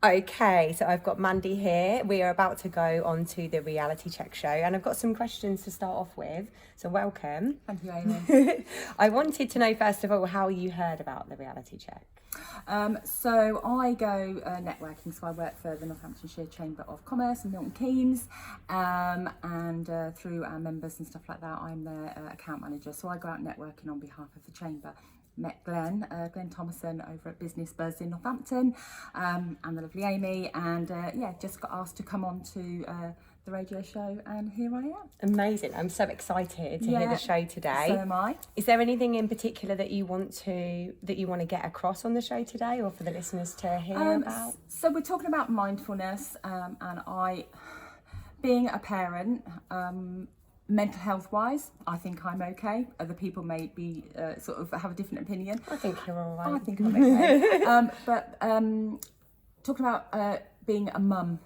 Okay, so I've got Mandy here. We are about to go on to the reality check show, and I've got some questions to start off with. So welcome. Thank you, Amy. I wanted to know, first of all, how you heard about the reality check. So I go networking, so I work for the Northamptonshire Chamber of Commerce in Milton Keynes, and through our members and stuff like that, I'm their account manager. So I go out networking on behalf of the Chamber. Met Glenn Thomason over at Business Buzz in Northampton, and the lovely Amy, and just got asked to come on to the radio show, and here I am. Amazing. I'm so excited to hear the show today. So am I. Is there anything in particular that you want to get across on the show today, or for the listeners to hear about? So we're talking about mindfulness, and being a parent, mental health wise, I think I'm okay. Other people may be sort of have a different opinion. I think you're all right. I think I'm okay. But talking about being a mum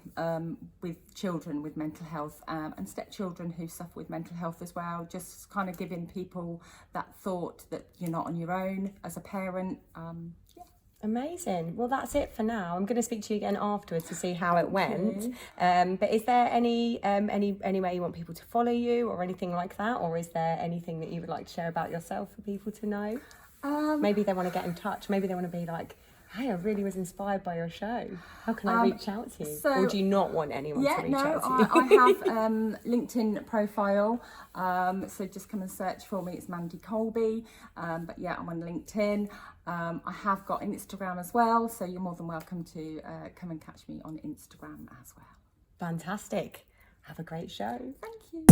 with children with mental health, and stepchildren who suffer with mental health as well, just kind of giving people that thought that you're not on your own as a parent. Amazing. Well, that's it for now. I'm going to speak to you again afterwards to see how it went. But is there any way you want people to follow you or anything like that? Or is there anything that you would like to share about yourself for people to know? Maybe they want to get in touch. Maybe they want to be like, hey, I really was inspired by your show. How can I reach out to you? Or do you not want anyone to reach out to you? I have LinkedIn profile. So just come and search for me. It's Mandy Colby. But yeah, I'm on LinkedIn. I have got Instagram as well. So you're more than welcome to come and catch me on Instagram as well. Fantastic. Have a great show. Thank you.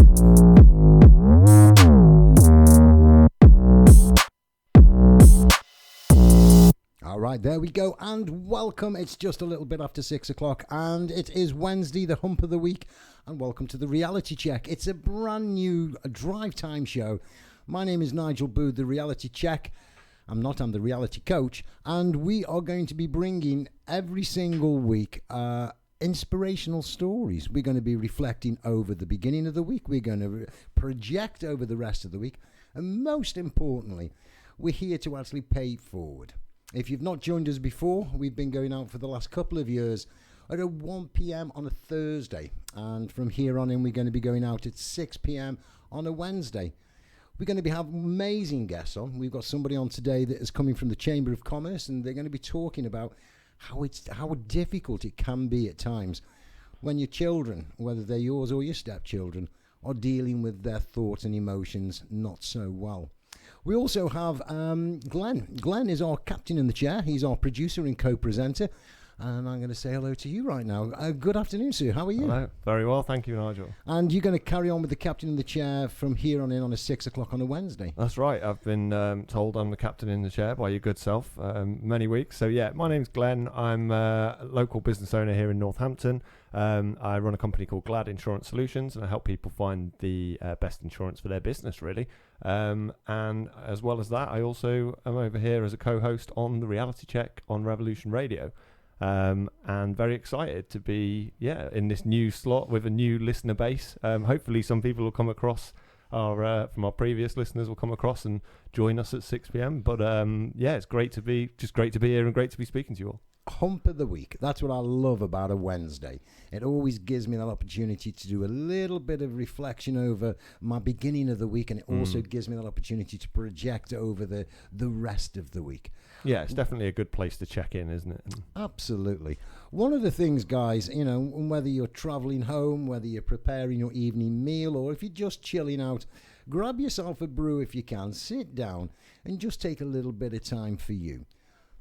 All right, there we go, and welcome. It's just a little bit after 6 o'clock, and it is Wednesday, the hump of the week, and welcome to the reality check. It's a brand new drive time show. My name is Nigel Booth, the reality check. I'm the reality coach, and we are going to be bringing every single week inspirational stories. We're going to be reflecting over the beginning of the week. We're going to project over the rest of the week, and most importantly, we're here to actually pay it forward. If you've not joined us before, we've been going out for the last couple of years at 1 p.m. on a Thursday. And from here on in, we're going to be going out at 6 p.m. on a Wednesday. We're going to have amazing guests on. We've got somebody on today that is coming from the Chamber of Commerce, and they're going to be talking about how difficult it can be at times when your children, whether they're yours or your stepchildren, are dealing with their thoughts and emotions not so well. We also have Glenn. Glenn is our captain in the chair. He's our producer and co-presenter. And I'm going to say hello to you right now. Good afternoon, sir. How are you? Hello. Very well, thank you, Nigel. And you're going to carry on with the captain in the chair from here on in on a 6 o'clock on a Wednesday. That's right. I've been told I'm the captain in the chair by your good self many weeks. So, yeah, my name's Glenn. I'm a local business owner here in Northampton. I run a company called Glad Insurance Solutions, and I help people find the best insurance for their business, really. And as well as that, I also am over here as a co-host on the Reality Check on Revolution Radio. And very excited to be in this new slot with a new listener base. Hopefully some people will come across from our previous listeners will come across and join us at 6 p.m. But it's great to be here and great to be speaking to you all. Hump of the week. That's what I love about a Wednesday. It always gives me that opportunity to do a little bit of reflection over my beginning of the week, and it also gives me that opportunity to project over the rest of the week. Yeah, it's definitely a good place to check in, isn't it? Absolutely. One of the things, guys, whether you're traveling home, whether you're preparing your evening meal, or if you're just chilling out, grab yourself a brew if you can, sit down, and just take a little bit of time for you.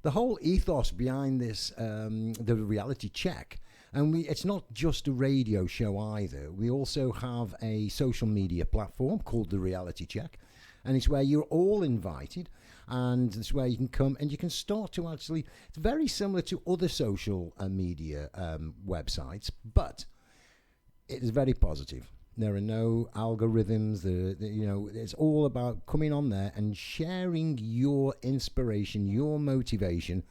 The whole ethos behind this, the reality check, and it's not just a radio show either. We also have a social media platform called the Reality Check, and it's where you're all invited, and it's where you can come and you can start to actually, it's very similar to other social media websites, but it is very positive. There are no algorithms. It's all about coming on there and sharing your inspiration, your motivation,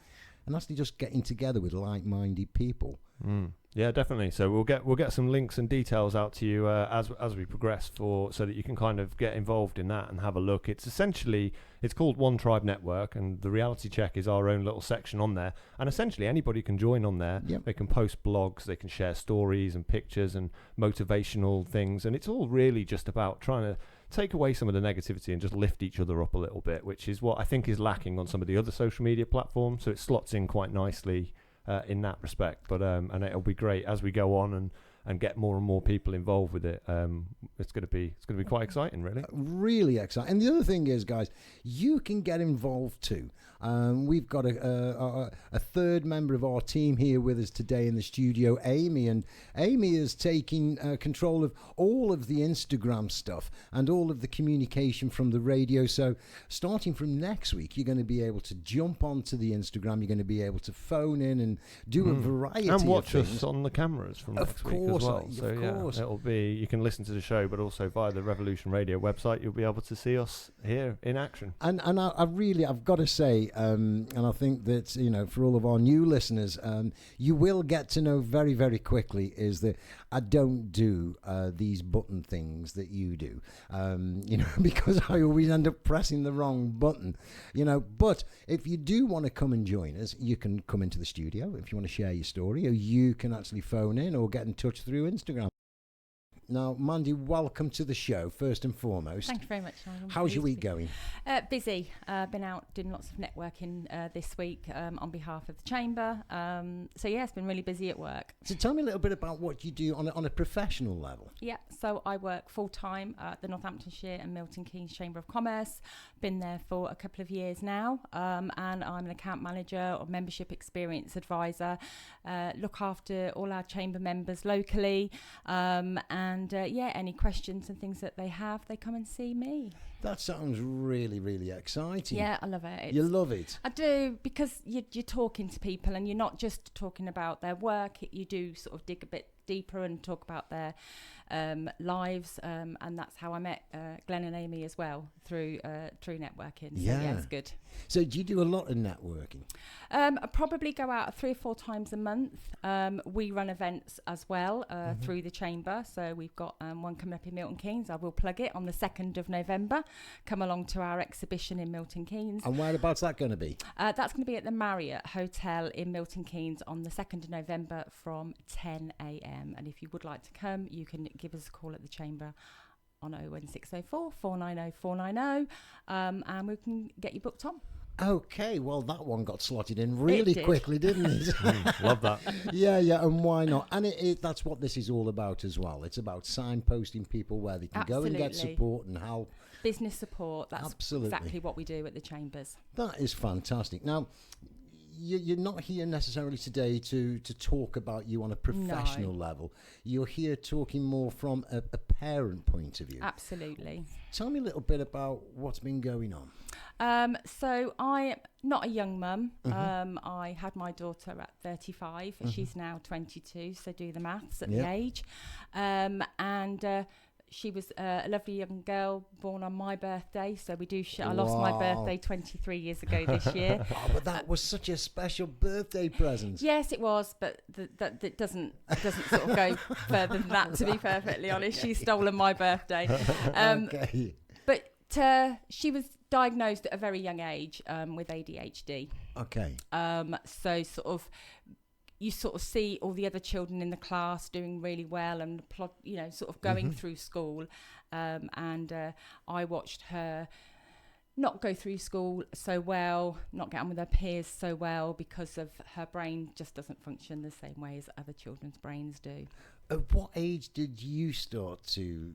and actually just getting together with like-minded people. Yeah, definitely. So we'll get some links and details out to you as we progress, so that you can kind of get involved in that and have a look. It's called One Tribe Network, and the Reality Check is our own little section on there. And essentially anybody can join on there. Yep. They can post blogs, they can share stories and pictures and motivational things, and it's all really just about trying to take away some of the negativity and just lift each other up a little bit, which is what I think is lacking on some of the other social media platforms. So it slots in quite nicely in that respect, but and it'll be great as we go on and get more and more people involved with it. It's going to be quite exciting, really. Really exciting. And the other thing is, guys, you can get involved too. We've got a third member of our team here with us today in the studio, Amy, and Amy is taking control of all of the Instagram stuff and all of the communication from the radio. So starting from next week, you're going to be able to jump onto the Instagram. You're going to be able to phone in and do a variety and watch of things. us on the cameras from next week as well. So yeah, it'll be, you can listen to the show, but also via the Revolution Radio website, you'll be able to see us here in action. And I've got to say, and I think that, you know, for all of our new listeners, you will get to know very, very quickly is that I don't do these button things that you do, you know, because I always end up pressing the wrong button, you know. But if you do want to come and join us, you can come into the studio if you want to share your story, or you can actually phone in or get in touch through Instagram. Now, Mandy, welcome to the show, first and foremost. Thank you very much, Nigel. How's your week going? Busy. Been out doing lots of networking this week on behalf of the Chamber. So, yeah, it's been really busy at work. So tell me a little bit about what you do on a professional level. Yeah, so I work full-time at the Northamptonshire and Milton Keynes Chamber of Commerce. Been there for a couple of years now, and I'm an account manager or membership experience advisor. Look after all our Chamber members locally, and any questions and things that they have, they come and see me. That sounds really, really exciting. Yeah, I love it. You love it? I do, because you're talking to people and you're not just talking about their work. You do sort of dig a bit deeper and talk about their lives, and that's how I met Glenn and Amy as well, through networking. So, yeah, it's good. So do you do a lot of networking? I probably go out 3 or 4 times a month. We run events as well through the Chamber. So we've got one coming up in Milton Keynes. I will plug it on the 2nd of November. Come along to our exhibition in Milton Keynes. And whereabouts that going to be? That's going to be at the Marriott Hotel in Milton Keynes on the 2nd of November from 10 a.m. And if you would like to come, you can give us a call at the Chamber on 01604 490 490, and we can get you booked on. Okay, well, that one got slotted in really quickly, didn't it? Love that. Yeah, and why not? And that's what this is all about as well. It's about signposting people where they can go and get support and help. Business support, that's Absolutely. Exactly what we do at the Chambers. That is fantastic. Now, you're not here necessarily today to talk about you on a professional level. You're here talking more from a parent point of view. Absolutely. Tell me a little bit about what's been going on. So I'm not a young mum. I had my daughter at 35. She's now 22, so do the maths at the age. She was a lovely young girl born on my birthday, so we do. I lost my birthday 23 years ago this year. But that was such a special birthday present. Yes, it was, but that doesn't sort of go further than that. To be perfectly honest, she's stolen my birthday. Okay. But she was diagnosed at a very young age with ADHD. Okay. So you sort of see all the other children in the class doing really well and sort of going through school, and I watched her not go through school so well, not get on with her peers so well, because of her brain just doesn't function the same way as other children's brains do. At what age did you start to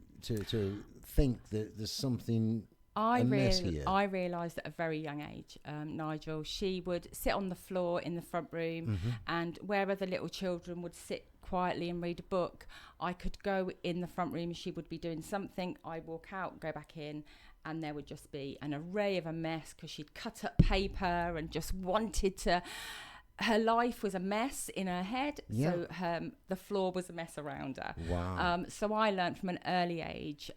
think that there's something I realised at a very young age, Nigel, she would sit on the floor in the front room, and where other little children would sit quietly and read a book, I could go in the front room and she would be doing something. I'd walk out, go back in, and there would just be an array of a mess, because she'd cut up paper and just wanted to... Her life was a mess in her head, so the floor was a mess around her. Wow. So I learned from an early age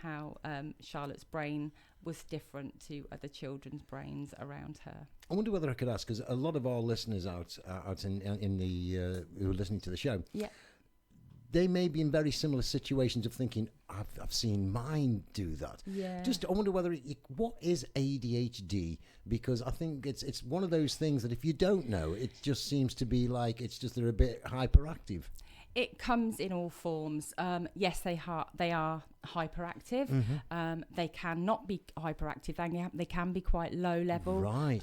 how Charlotte's brain was different to other children's brains around her. I wonder whether I could ask, because a lot of our listeners out in the who are listening to the show, Yeah. they may be in very similar situations of thinking, I've seen mine do that. Yeah. Just I wonder whether what is ADHD, because I think it's one of those things that if you don't know, it just seems to be like it's just they're a bit hyperactive. It comes in all forms. Yes, they are hyperactive. They cannot be hyperactive. They can be quite low level. Right.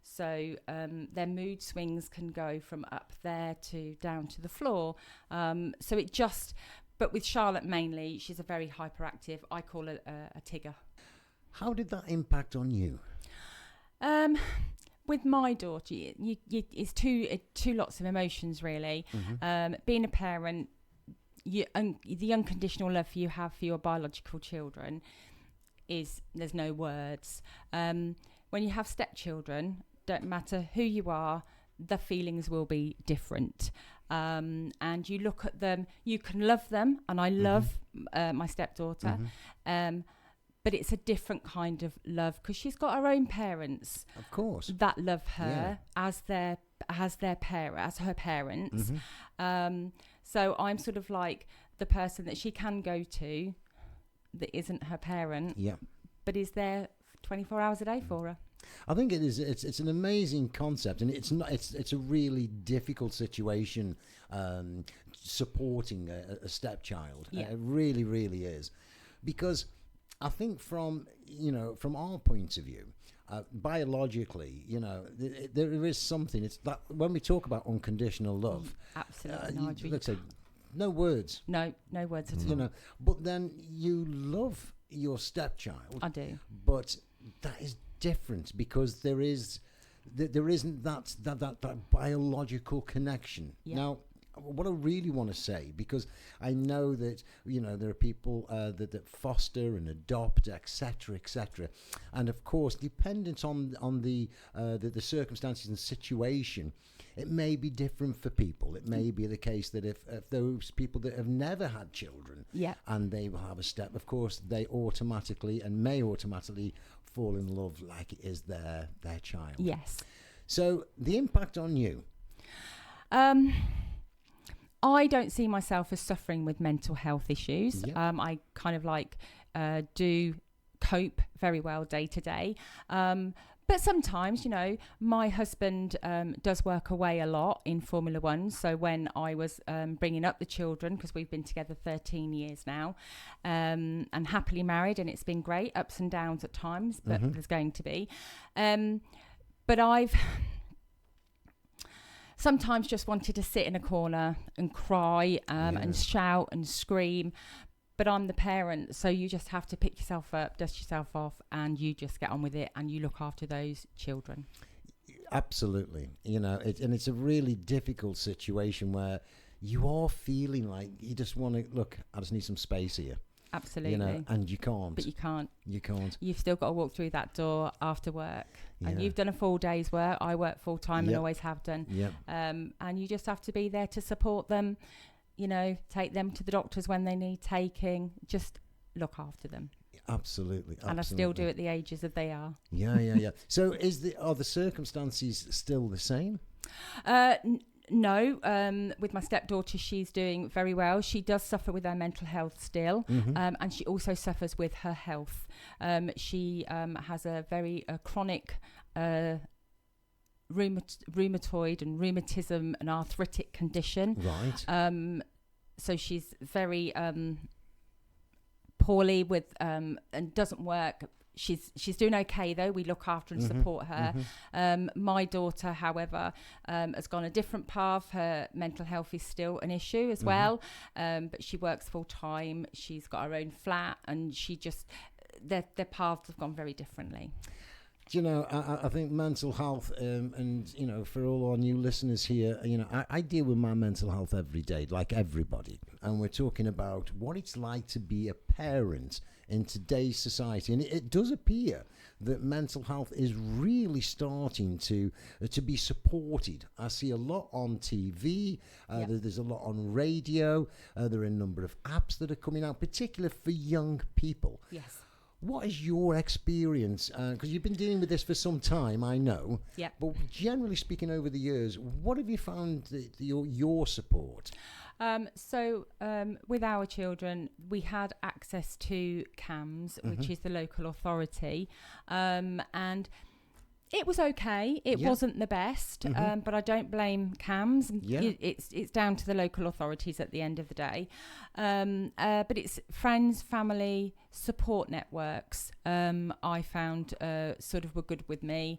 So their mood swings can go from up there to down to the floor. So it just, but with Charlotte mainly, she's a very hyperactive. I call her a Tigger. How did that impact on you? With my daughter, it's two lots of emotions really. Being a parent, the unconditional love you have for your biological children there's no words. When you have stepchildren, don't matter who you are, the feelings will be different. And you look at them, you can love them, and I love my stepdaughter. But it's a different kind of love because she's got her own parents, Of course. that love her as her parents. So I'm sort of like the person that she can go to that isn't her parent, but is there 24 hours a day for her. I think it is. It's an amazing concept, and it's a really difficult situation supporting a stepchild. It really, really is, because I think from our point of view, biologically, there is something. It's that when we talk about unconditional love, Absolutely, Nigel. let's say, no words. No words at all. But then you love your stepchild. I do. But that is different because there isn't that biological connection. Now, what I really want to say, because I know that there are people that foster and adopt, etc., and of course, dependent on the circumstances and situation, it may be different for people. It may be the case that if those people that have never had children, and they will have a step, of course, they may automatically fall in love like it is their child. Yes. So the impact on you. I don't see myself as suffering with mental health issues. I kind of do cope very well day to day. But sometimes, my husband does work away a lot in Formula One. So when I was bringing up the children, because we've been together 13 years now, and happily married, and it's been great, ups and downs at times, but there's going to be. But I've sometimes just wanted to sit in a corner and cry and shout and scream. But I'm the parent, so you just have to pick yourself up, dust yourself off, and you just get on with it, and you look after those children. Absolutely. And it's a really difficult situation where you are feeling like you just want to, look, I just need some space here. Absolutely. And you can't. But you can't. You can't. You've still got to walk through that door after work. And you've done a full day's work. I work full time and always have done. And you just have to be there to support them, take them to the doctors when they need taking, just look after them. Absolutely. And I still do at the ages that they are. Yeah. So are the circumstances still the same? No, with my stepdaughter, she's doing very well. She does suffer with her mental health still, and she also suffers with her health. She has a very chronic rheumatoid and rheumatism and arthritic condition. Right. So she's very poorly with and doesn't work. She's doing okay though. We look after and support her. My daughter, however, has gone a different path. Her mental health is still an issue as well, but she works full time. She's got her own flat, and their paths have gone very differently. I think mental health, and for all our new listeners here, I deal with my mental health every day, like everybody, and we're talking about what it's like to be a parent in today's society, and it does appear that mental health is really starting to be supported. I see a lot on TV. There's a lot on radio. There are a number of apps that are coming out, particularly for young people. Yes. What is your experience? Because you've been dealing with this for some time, I know. Yeah. But generally speaking, over the years, what have you found your support? With our children, we had access to CAMS, which is the local authority, and it was okay. It wasn't the best, but I don't blame CAMS. It's down to the local authorities at the end of the day. But it's friends, family, support networks. I found sort of were good with me.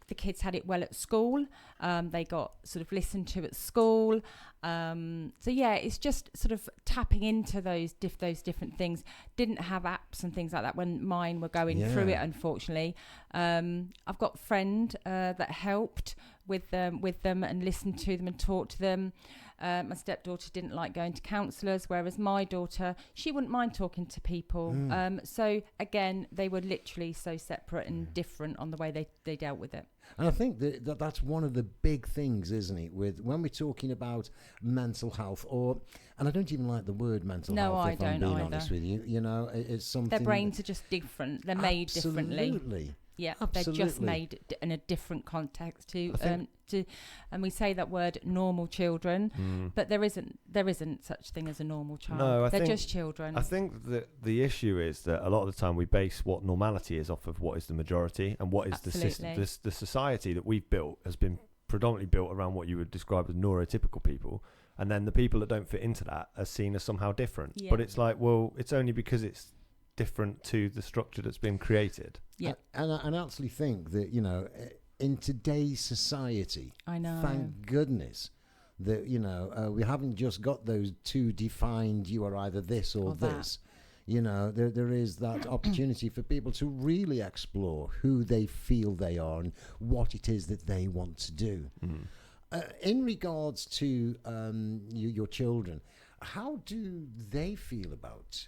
The kids had it well at school. They got sort of listened to at school. It's just sort of tapping into those different things. Didn't have apps and things like that when mine were going through it, unfortunately. I've got a friend that helped with them and listened to them and talked to them. My stepdaughter didn't like going to counsellors, whereas my daughter, she wouldn't mind talking to people. So again, they were literally so separate and different on the way they dealt with it. And I think that's one of the big things, isn't it, with when we're talking about mental health, and I don't even like the word mental health, if I'm being honest with you. You know, it's something. Their brains are just different. They're made differently. Absolutely. Yeah, absolutely. They're just made in a different context and we say that word normal children, but there isn't such thing as a normal child. No, they're just children. I think that the issue is that a lot of the time we base what normality is off of what is the majority and what is the system. The society that we've built has been predominantly built around what you would describe as neurotypical people, and then the people that don't fit into that are seen as somehow different. Yeah. But it's like, well, it's only because it's different to the structure that's been created. Yeah, and I actually think that, you know, in today's society, I know, thank goodness that, you know, we haven't just got those two defined, you are either this or this. You know, there is that opportunity for people to really explore who they feel they are and what it is that they want to do. In regards to your children, how do they feel about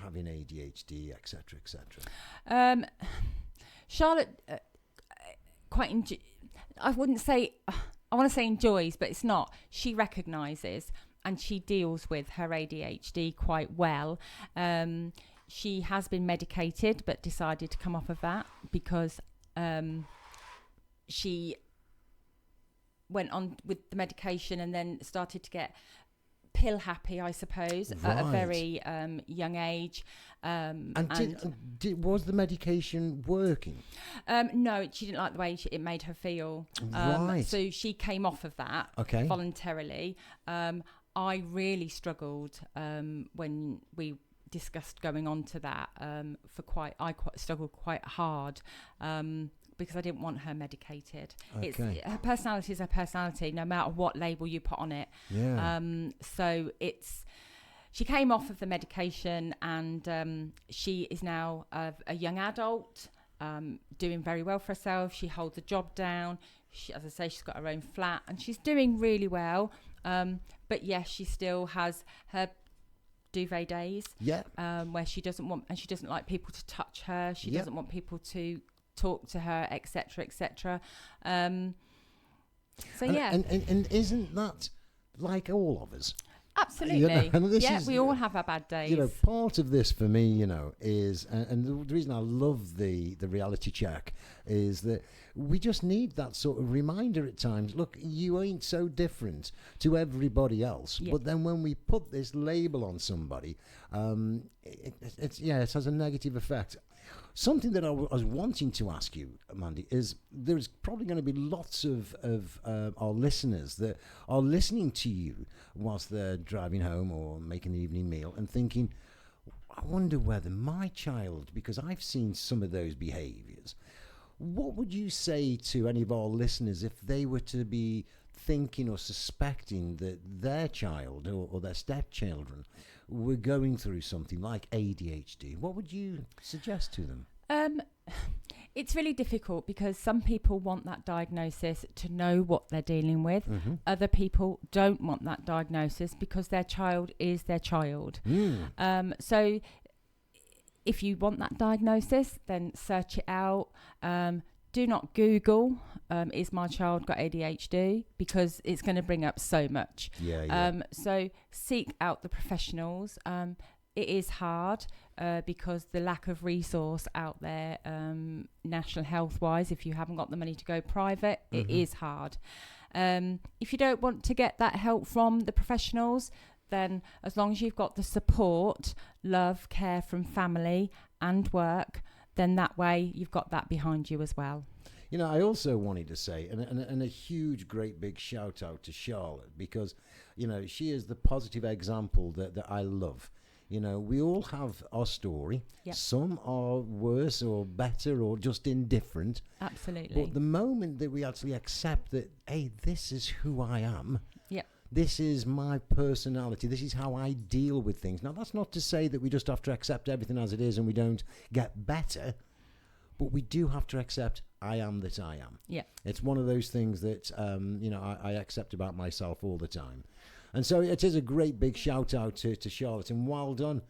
having ADHD, etc., etc.? Charlotte I wouldn't say, I want to say enjoys, but it's not. She recognises and she deals with her ADHD quite well. She has been medicated but decided to come off of that because she went on with the medication and then started to get pill happy, I suppose, at a very young age. Was the medication working? No, she didn't like the way it made her feel. So she came off of that voluntarily. I really struggled when we discussed going on to that. I struggled quite hard. Because I didn't want her medicated. Her personality is her personality, no matter what label you put on it. Yeah. She came off of the medication, and she is now a young adult, doing very well for herself. She holds a job down. As I say, she's got her own flat, and she's doing really well. But yes, she still has her duvet days. Yeah. Where she doesn't like people to touch her. She doesn't want people to talk to her, etc., etc. And isn't that like all of us? Absolutely. You know, we all have our bad days. You know, part of this for me, you know, is, and the reason I love the reality check is that we just need that sort of reminder at times. Look, you ain't so different to everybody else. Yeah. But then when we put this label on somebody, it has a negative effect. Something that I was wanting to ask you, Mandy, is there's probably going to be lots of our listeners that are listening to you whilst they're driving home or making the evening meal and thinking, I wonder whether my child, because I've seen some of those behaviours, what would you say to any of our listeners if they were to be thinking or suspecting that their child or their stepchildren were going through something like ADHD? What would you suggest to them? It's really difficult because some people want that diagnosis to know what they're dealing with. Mm-hmm. Other people don't want that diagnosis because their child is their child. So if you want that diagnosis, then search it out. Do not Google, is my child got ADHD? Because it's going to bring up so much. So seek out the professionals. it is hard because the lack of resource out there, national health wise, if you haven't got the money to go private, it is hard. If you don't want to get that help from the professionals, then as long as you've got the support, love, care from family and work, then that way you've got that behind you as well. You know, I also wanted to say, and a huge, great big shout out to Charlotte, because, you know, she is the positive example that I love. You know, we all have our story. Yep. Some are worse or better or just indifferent. Absolutely. But the moment that we actually accept that, hey, this is who I am. Yep. This is my personality. This is how I deal with things. Now, that's not to say that we just have to accept everything as it is and we don't get better. But we do have to accept I am that I am. Yeah. It's one of those things that, you know, I accept about myself all the time. And so it is a great big shout out to Charlotte, and well done.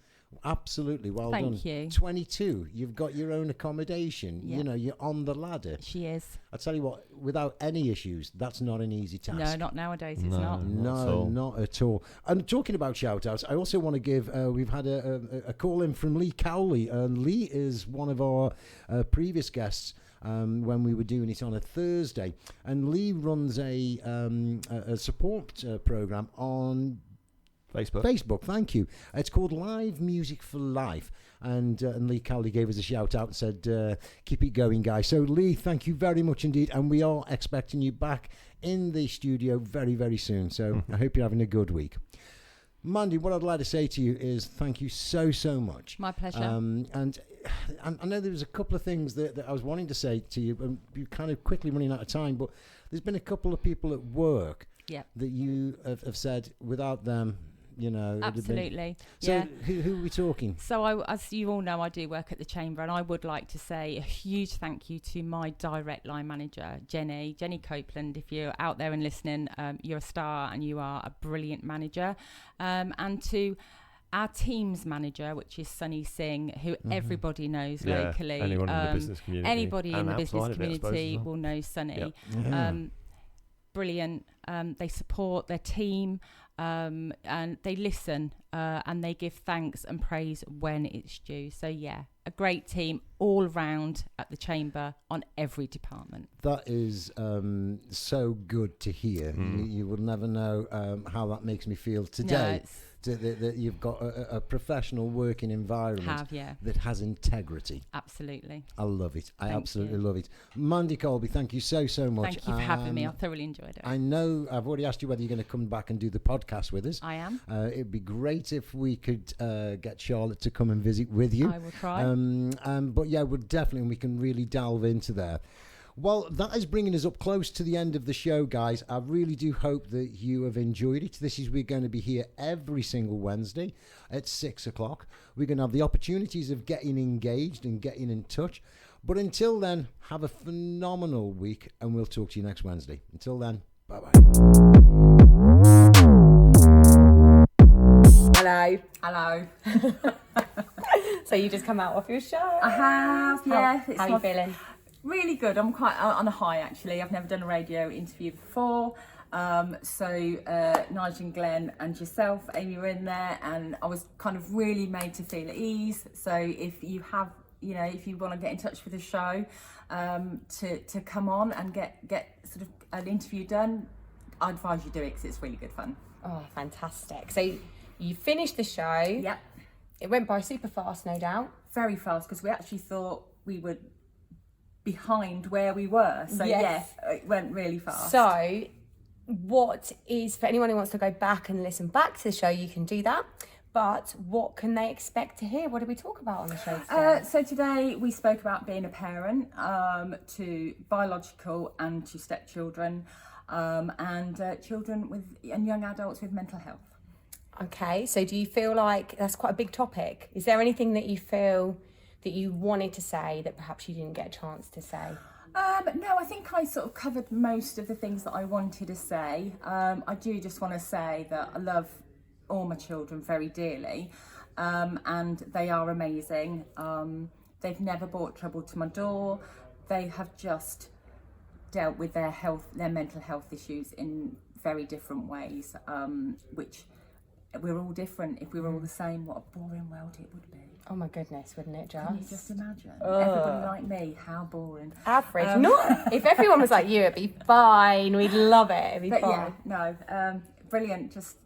Absolutely well done. Thank you. 22, you've got your own accommodation. Yeah. You know, you're on the ladder. She is. I tell you what, without any issues, that's not an easy task. No, not nowadays. It's not. No, not at all. And talking about shout outs, I also want to give, we've had a call in from Lee Cowley. Lee is one of our previous guests when we were doing it on a Thursday. And Lee runs a support program on Facebook, thank you. It's called Live Music for Life. And Lee Cowley gave us a shout out and said, keep it going, guys. So, Lee, thank you very much indeed. And we are expecting you back in the studio very, very soon. So I hope you're having a good week. Mandy, what I'd like to say to you is thank you so, so much. My pleasure. And I know there was a couple of things that I was wanting to say to you, and you're kind of quickly running out of time, but there's been a couple of people at work that you have said without them, you know. Absolutely. So yeah. who are we talking? So as you all know, I do work at the Chamber, and I would like to say a huge thank you to my direct line manager, Jenny Copeland. If you're out there and listening, you're a star and you are a brilliant manager. And to our team's manager, which is Sunny Singh, who everybody knows locally. Anyone in the business community. Anybody in the business outside of it, I suppose, community as well. will know Sunny. Yep. Yeah. Brilliant. They support their team, and they listen, and they give thanks and praise when it's due. So yeah, a great team all round at the Chamber on every department. That is so good to hear. You will never know how that makes me feel today. That you've got a professional working environment that has integrity. Absolutely. I love it. I Thank absolutely you. love it. Mandy Colby, thank you so, so much. Thank you for having me. I thoroughly enjoyed it. I know I've already asked you whether you're going to come back and do the podcast with us. I am. It'd be great if we could get Charlotte to come and visit with you. I will try. But yeah, we'll definitely, we can really delve into there. Well, that is bringing us up close to the end of the show, guys. I really do hope that you have enjoyed it. We're going to be here every single Wednesday at 6 o'clock. We're going to have the opportunities of getting engaged and getting in touch. But until then, have a phenomenal week, and we'll talk to you next Wednesday. Until then, bye-bye. Hello. So you just come out off your show? I have, yeah. How are you feeling? Really good. I'm quite on a high, actually. I've never done a radio interview before. So Nigel and Glenn and yourself, Amy, were in there, and I was kind of really made to feel at ease. So if you have, you know, if you want to get in touch with the show, to come on and get sort of an interview done, I advise you do it because it's really good fun. Oh, fantastic. So you finished the show. Yep. It went by super fast, no doubt. Very fast, because we actually thought we were behind where we were. So Yes. yeah, it went really fast. So what is, for anyone who wants to go back and listen back to the show, you can do that. But what can they expect to hear? What did we talk about on the show today? So today we spoke about being a parent to biological and to stepchildren, and children and young adults with mental health. Okay, so do you feel like that's quite a big topic? Is there anything that you feel that you wanted to say that perhaps you didn't get a chance to say? No, I think I sort of covered most of the things that I wanted to say. I do just want to say that I love all my children very dearly, and they are amazing. They've never brought trouble to my door. They have just dealt with their mental health issues in very different ways, which we're all different. If we were all the same, what a boring world it would be. Oh my goodness, wouldn't it Can you just? just imagine? Everybody like me, how boring. Average. Not if everyone was like you, it'd be fine. We'd love it. It'd be But fine. yeah, no, brilliant. Just,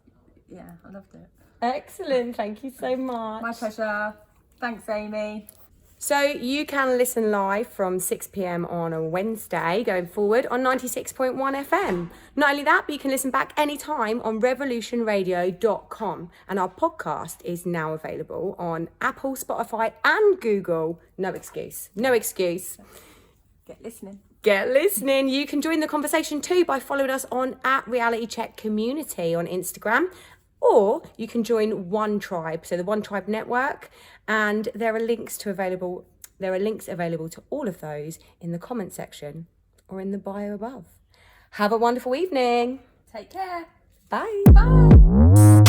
yeah, I loved it. Excellent. Thank you so much. My pleasure. Thanks, Amy. So you can listen live from 6 p.m. on a Wednesday going forward on 96.1 FM. Not only that, but you can listen back anytime on revolutionradio.com. And our podcast is now available on Apple, Spotify and Google. No excuse. No excuse. Get listening. Get listening. You can join the conversation too by following us on @RealityCheckCommunity on Instagram. Or you can join One Tribe, so the One Tribe network, and there are links available to all of those in the comment section or in the bio above. Have a wonderful evening. Take care. Bye. Bye.